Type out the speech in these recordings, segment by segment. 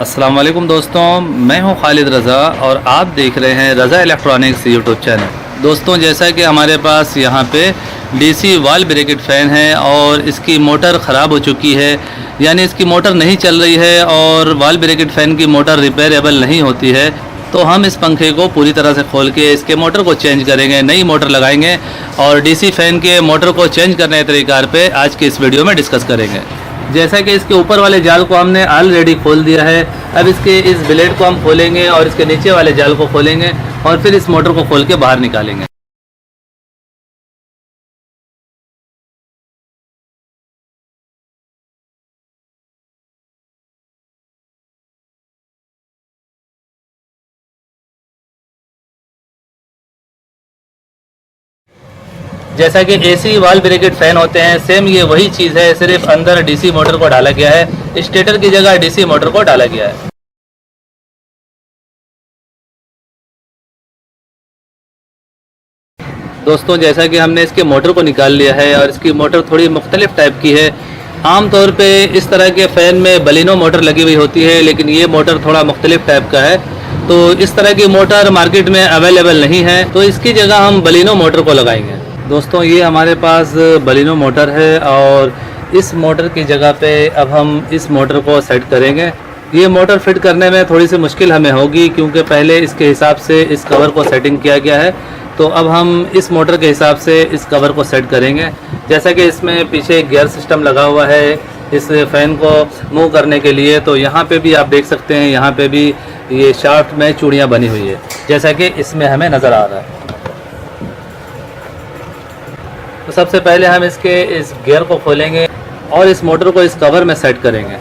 अस्सलाम वालेकुम दोस्तों, मैं हूं खालिद रज़ा और आप देख रहे हैं रज़ा इलेक्ट्रॉनिक्स यूट्यूब चैनल। दोस्तों, जैसा कि हमारे पास यहां पे डीसी वॉल ब्रैकेट फ़ैन है और इसकी मोटर ख़राब हो चुकी है, यानी इसकी मोटर नहीं चल रही है और वॉल ब्रैकेट फ़ैन की मोटर रिपेयरेबल नहीं होती है। तो हम इस पंखे को पूरी तरह से खोल के इसके मोटर को चेंज करेंगे, नई मोटर लगाएंगे और डीसी फ़ैन के मोटर को चेंज करने के तरीक़ार पे आज के इस वीडियो में डिस्कस करेंगे। जैसा कि इसके ऊपर वाले जाल को हमने ऑलरेडी खोल दिया है, अब इसके इस ब्लेड को हम खोलेंगे और इसके नीचे वाले जाल को खोलेंगे और फिर इस मोटर को खोल के बाहर निकालेंगे। जैसा कि एसी वॉल ब्रैकेट फ़ैन होते हैं, सेम ये वही चीज़ है, सिर्फ अंदर डीसी मोटर को डाला गया है, स्टेटर की जगह डीसी मोटर को डाला गया है। दोस्तों, जैसा कि हमने इसके मोटर को निकाल लिया है और इसकी मोटर थोड़ी मुख्तलिफ टाइप की है। आम तौर पे इस तरह के फ़ैन में बलिनो मोटर लगी हुई होती है, लेकिन ये मोटर थोड़ा मुख्तलिफ टाइप का है। तो इस तरह की मोटर मार्केट में अवेलेबल नहीं है, तो इसकी जगह हम बलिनो मोटर को लगाएंगे। दोस्तों, ये हमारे पास बलिनो मोटर है और इस मोटर की जगह पे अब हम इस मोटर को सेट करेंगे। ये मोटर फिट करने में थोड़ी सी मुश्किल हमें होगी, क्योंकि पहले इसके हिसाब से इस कवर को सेटिंग किया गया है। तो अब हम इस मोटर के हिसाब से इस कवर को सेट करेंगे। जैसा कि इसमें पीछे गियर सिस्टम लगा हुआ है इस फ़ैन को मूव करने के लिए, तो यहाँ पे भी आप देख सकते हैं, यहाँ पे भी ये शाफ्ट में चूड़ियाँ बनी हुई है, जैसा कि इसमें हमें नज़र आ रहा है। तो सबसे पहले हम इसके इस गियर को खोलेंगे और इस मोटर को इस कवर में सेट करेंगे।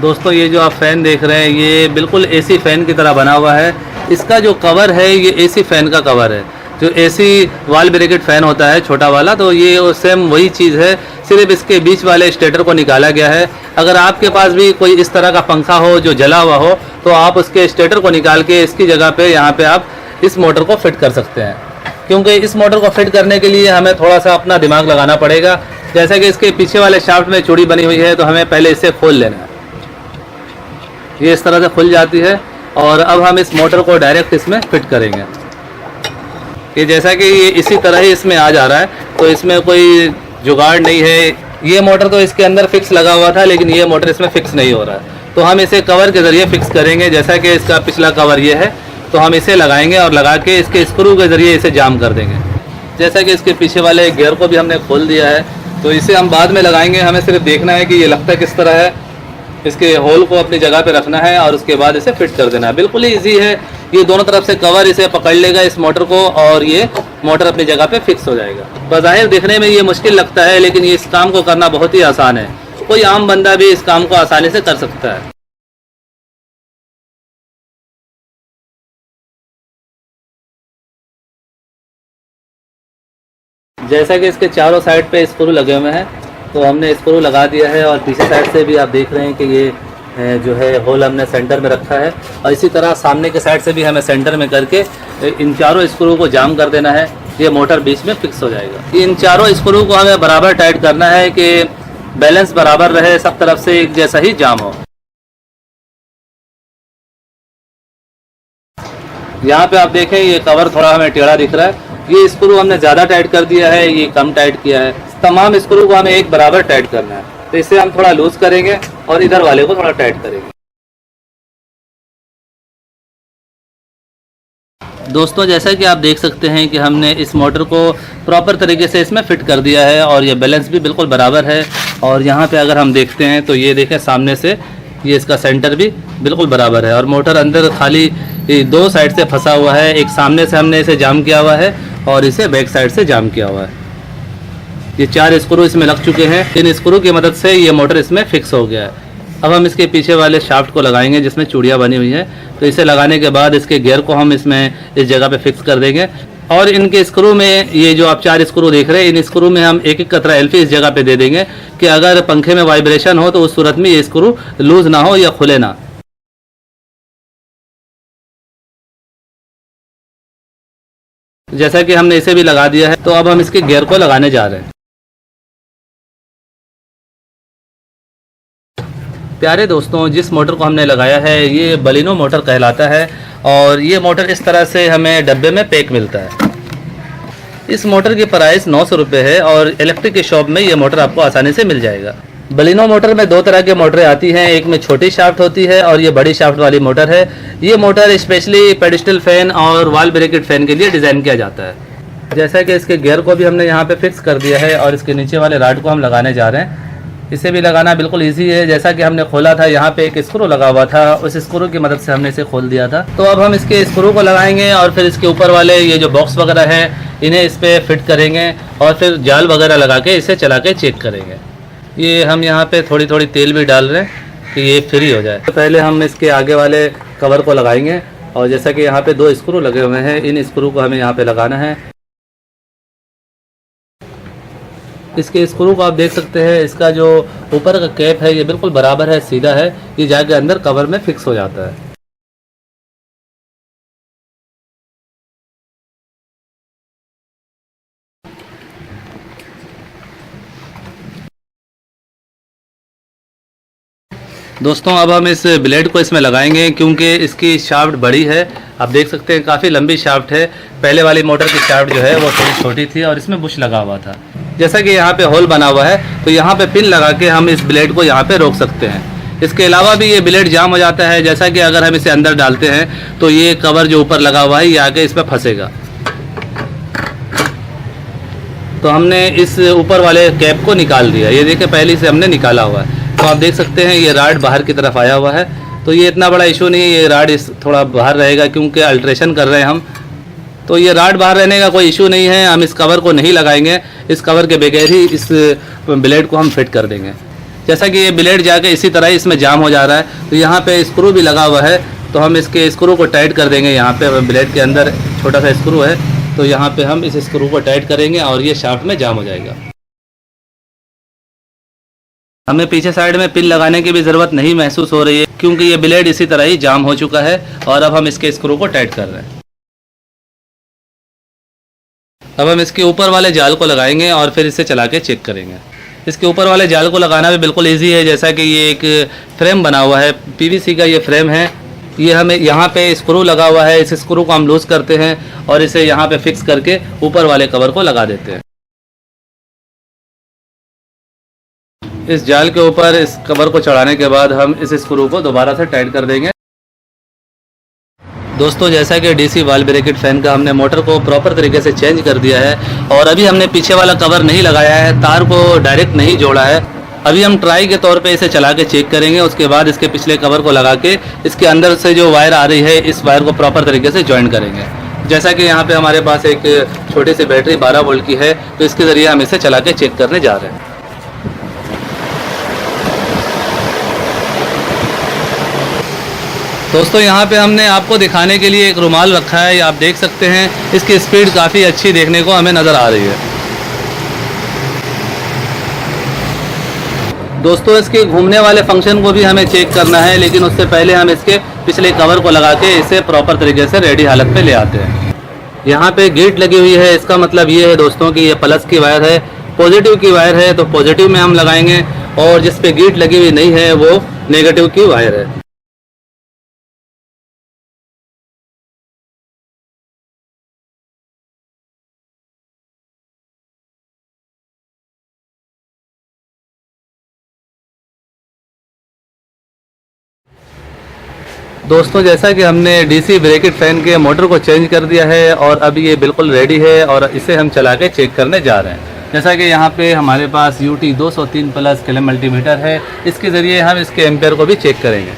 दोस्तों, ये जो आप फ़ैन देख रहे हैं, ये बिल्कुल एसी फ़ैन की तरह बना हुआ है। इसका जो कवर है ये एसी फ़ैन का कवर है, जो एसी वॉल ब्रैकेट फ़ैन होता है छोटा वाला, तो ये सेम वही चीज़ है, सिर्फ इसके बीच वाले स्टेटर को निकाला गया है। अगर आपके पास भी कोई इस तरह का पंखा हो जो जला हुआ हो, तो आप उसके स्टेटर को निकाल के इसकी जगह पे यहाँ पे आप इस मोटर को फिट कर सकते हैं। क्योंकि इस मोटर को फिट करने के लिए हमें थोड़ा सा अपना दिमाग लगाना पड़ेगा। जैसा कि इसके पीछे वाले शाफ्ट में चूड़ी बनी हुई है, तो हमें पहले इसे खोल लेना है। ये इस तरह से खुल जाती है और अब हम इस मोटर को डायरेक्ट इसमें फिट करेंगे। ये जैसा कि ये इसी तरह ही इसमें आ जा रहा है, तो इसमें कोई जुगाड़ नहीं है। ये मोटर तो इसके अंदर फिक्स लगा हुआ था, लेकिन ये मोटर इसमें फिक्स नहीं हो रहा है, तो हम इसे कवर के ज़रिए फिक्स करेंगे। जैसा कि इसका पिछला कवर ये है, तो हम इसे लगाएंगे और लगा के इसके स्क्रू के ज़रिए इसे जाम कर देंगे। जैसा कि इसके पीछे वाले गियर को भी हमने खोल दिया है, तो इसे हम बाद में लगाएंगे। हमें सिर्फ देखना है कि ये लगता किस तरह है, इसके होल को अपनी जगह पे रखना है और उसके बाद इसे फिट कर देना है। बिल्कुल ही ईजी है, ये दोनों तरफ से कवर इसे पकड़ लेगा इस मोटर को और ये मोटर अपनी जगह पे फिक्स हो जाएगा। बज़ाहिर देखने में ये मुश्किल लगता है, लेकिन ये इस काम को करना बहुत ही आसान है। कोई आम बंदा भी इस काम को आसानी से कर सकता है। जैसा कि इसके चारों साइड पे स्क्रू लगे हुए हैं, तो हमने स्क्रू लगा दिया है और पीछे साइड से भी आप देख रहे हैं कि ये जो है होल हमने सेंटर में रखा है, और इसी तरह सामने के साइड से भी हमें सेंटर में करके इन चारों स्क्रू को जाम कर देना है। ये मोटर बीच में फिक्स हो जाएगा। इन चारों स्क्रू को हमें बराबर टाइट करना है कि बैलेंस बराबर रहे, सब तरफ से एक जैसा ही जाम हो। यहाँ पे आप देखें, ये कवर थोड़ा हमें टेढ़ा दिख रहा है। ये स्क्रू हमने ज़्यादा टाइट कर दिया है, ये कम टाइट किया है। तमाम स्क्रू को हमें एक बराबर टाइट करना है, तो इसे हम थोड़ा लूज करेंगे और इधर वाले को थोड़ा टाइट करेंगे। दोस्तों, जैसा कि आप देख सकते हैं कि हमने इस मोटर को प्रॉपर तरीके से इसमें फिट कर दिया है और ये बैलेंस भी बिल्कुल बराबर है। और यहाँ पे अगर हम देखते हैं तो ये देखें, सामने से ये इसका सेंटर भी बिल्कुल बराबर है और मोटर अंदर खाली दो साइड से फंसा हुआ है। एक सामने से हमने इसे जाम किया हुआ है और इसे बैक साइड से जाम किया हुआ है। ये चार स्क्रू इसमें लग चुके हैं। इन स्क्रू की मदद से ये मोटर इसमें फिक्स हो गया है। अब हम इसके पीछे वाले शाफ्ट को लगाएंगे जिसमें चूड़ियाँ बनी हुई है, तो इसे लगाने के बाद इसके गियर को हम इसमें इस जगह पे फिक्स कर देंगे। और इनके स्क्रू में, ये जो आप चार स्क्रू देख रहे हैं, इन स्क्रू में हम एक एक कतरा एल्फी इस जगह पे दे देंगे कि अगर पंखे में वाइब्रेशन हो तो उस सूरत में ये स्क्रू लूज ना हो या खुले ना। जैसा कि हमने इसे भी लगा दिया है, तो अब हम इसके गियर को लगाने जा रहे हैं। प्यारे दोस्तों, जिस मोटर को हमने लगाया है ये बलिनो मोटर कहलाता है और ये मोटर इस तरह से हमें डब्बे में पैक मिलता है। इस मोटर की प्राइस 900 रुपये है और इलेक्ट्रिक के शॉप में ये मोटर आपको आसानी से मिल जाएगा। बलिनो मोटर में दो तरह के मोटरें आती हैं, एक में छोटी शाफ्ट होती है और ये बड़ी शाफ्ट वाली मोटर है। ये मोटर स्पेशली पेडिस्टल फैन और वॉल ब्रैकेट फैन के लिए डिज़ाइन किया जाता है। जैसा कि इसके गियर को भी हमने यहाँ पे फिक्स कर दिया है और इसके नीचे वाले राड को हम लगाने जा रहे हैं। इसे भी लगाना बिल्कुल इजी है। जैसा कि हमने खोला था, यहाँ पे एक स्क्रू लगा हुआ था, उस स्क्रू की मदद से हमने इसे खोल दिया था। तो अब हम इसके स्क्रू को लगाएंगे और फिर इसके ऊपर वाले ये जो बॉक्स वगैरह है इन्हें इस पर फिट करेंगे और फिर जाल वगैरह लगा के इसे चला के चेक करेंगे। ये हम यहाँ पे थोड़ी थोड़ी तेल भी डाल रहे हैं कि ये फ्री हो जाए। तो पहले हम इसके आगे वाले कवर को लगाएंगे और जैसा कि यहाँ पे 2 स्क्रू लगे हुए हैं, इन स्क्रू को हमें यहाँ पे लगाना है। इसके स्क्रू को आप देख सकते हैं, इसका जो ऊपर का कैप है ये बिल्कुल बराबर है, सीधा है, ये जाके अंदर कवर में फिक्स हो जाता है। दोस्तों अब हम इस ब्लेड को इसमें लगाएंगे क्योंकि इसकी शाफ्ट बड़ी है। आप देख सकते हैं काफ़ी लंबी शाफ्ट है। पहले वाली मोटर की शाफ्ट जो है वो थोड़ी छोटी थी और इसमें बुश लगा हुआ था। जैसा कि यहाँ पे होल बना हुआ है तो यहाँ पे पिन लगा के हम इस ब्लेड को यहाँ पे रोक सकते हैं। इसके अलावा भी ये ब्लेड जाम हो जाता है। जैसा कि अगर हम इसे अंदर डालते हैं तो ये कवर जो ऊपर लगा हुआ है ये आके इस पर फंसेगा। तो हमने इस ऊपर वाले कैप को निकाल दिया। ये देखिए पहले से हमने निकाला हुआ है। तो आप देख सकते हैं ये राड बाहर की तरफ आया हुआ है। तो ये इतना बड़ा इशू नहीं है, ये राड इस थोड़ा बाहर रहेगा क्योंकि अल्ट्रेशन कर रहे हैं हम। तो ये राड बाहर रहने का कोई इशू नहीं है। हम इस कवर को नहीं लगाएंगे, इस कवर के बगैर ही इस ब्लेड को हम फिट कर देंगे। जैसा कि ये ब्लेड जाके इसी तरह इसमें जाम हो जा रहा है तो यहाँ पे स्क्रू भी लगा हुआ है, तो हम इसके स्क्रू को टाइट कर देंगे। यहाँ पे ब्लेड के अंदर छोटा सा स्क्रू है तो यहाँ पे हम इस स्क्रू को टाइट करेंगे और ये शाफ्ट में जाम हो जाएगा। हमें पीछे साइड में पिन लगाने की भी ज़रूरत नहीं महसूस हो रही है क्योंकि ये ब्लेड इसी तरह ही जाम हो चुका है और अब हम इसके स्क्रू को टाइट कर रहे हैं। अब हम इसके ऊपर वाले जाल को लगाएंगे और फिर इसे चला के चेक करेंगे। इसके ऊपर वाले जाल को लगाना भी बिल्कुल इजी है। जैसा कि ये एक फ्रेम बना हुआ है, पीवीसी का ये फ्रेम है। ये हमें यहाँ पे स्क्रू लगा हुआ है, इस स्क्रू को हम लूज़ करते हैं और इसे यहाँ पे फिक्स करके ऊपर वाले कवर को लगा देते हैं। इस जाल के ऊपर इस कवर को चढ़ाने के बाद हम इस स्क्रू को दोबारा से टाइट कर देंगे। दोस्तों जैसा कि डीसी वॉल ब्रैकेट फैन का हमने मोटर को प्रॉपर तरीके से चेंज कर दिया है और अभी हमने पीछे वाला कवर नहीं लगाया है, तार को डायरेक्ट नहीं जोड़ा है। अभी हम ट्राई के तौर पे इसे चला के चेक करेंगे। उसके बाद इसके पिछले कवर को लगा के इसके अंदर से जो वायर आ रही है इस वायर को प्रॉपर तरीके से ज्वाइन करेंगे। जैसा कि यहाँ पे हमारे पास एक छोटी सी बैटरी 12 वोल्ट की है तो इसके ज़रिए हम इसे चला के चेक करने जा रहे हैं। दोस्तों यहाँ पे हमने आपको दिखाने के लिए एक रुमाल रखा है, आप देख सकते हैं इसकी स्पीड काफ़ी अच्छी देखने को हमें नज़र आ रही है। दोस्तों इसके घूमने वाले फंक्शन को भी हमें चेक करना है, लेकिन उससे पहले हम इसके पिछले कवर को लगा के इसे प्रॉपर तरीके से रेडी हालत पे ले आते हैं। यहाँ पे गेट लगी हुई है, इसका मतलब ये है दोस्तों कि ये प्लस की वायर है, पॉजिटिव की वायर है तो पॉजिटिव में हम लगाएंगे और जिस पे गेट लगी हुई नहीं है वो नेगेटिव की वायर है। दोस्तों जैसा कि हमने डीसी ब्रैकेट फ़ैन के मोटर को चेंज कर दिया है और अब ये बिल्कुल रेडी है और इसे हम चला के चेक करने जा रहे हैं। जैसा कि यहाँ पे हमारे पास UT 203 प्लस किलो मल्टीमीटर है, इसके ज़रिए हम इसके एम्पेयर को भी चेक करेंगे।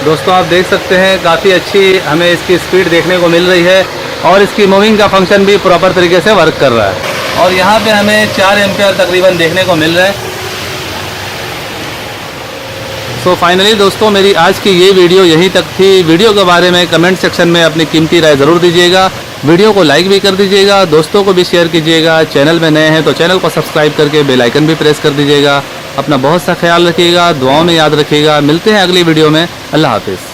दोस्तों आप देख सकते हैं काफ़ी अच्छी हमें इसकी स्पीड देखने को मिल रही है और इसकी मूविंग का फंक्शन भी प्रॉपर तरीके से वर्क कर रहा है और यहाँ पर हमें 4 एम्पेयर तकरीबन देखने को मिल रहा है। सो फाइनली दोस्तों मेरी आज की ये वीडियो यहीं तक थी। वीडियो के बारे में कमेंट सेक्शन में अपनी कीमती राय ज़रूर दीजिएगा। वीडियो को लाइक भी कर दीजिएगा, दोस्तों को भी शेयर कीजिएगा। चैनल में नए हैं तो चैनल को सब्सक्राइब करके बेल आइकन भी प्रेस कर दीजिएगा। अपना बहुत सा ख्याल रखिएगा, दुआओं में याद रखिएगा। मिलते हैं अगली वीडियो में। अल्लाह हाफिज़।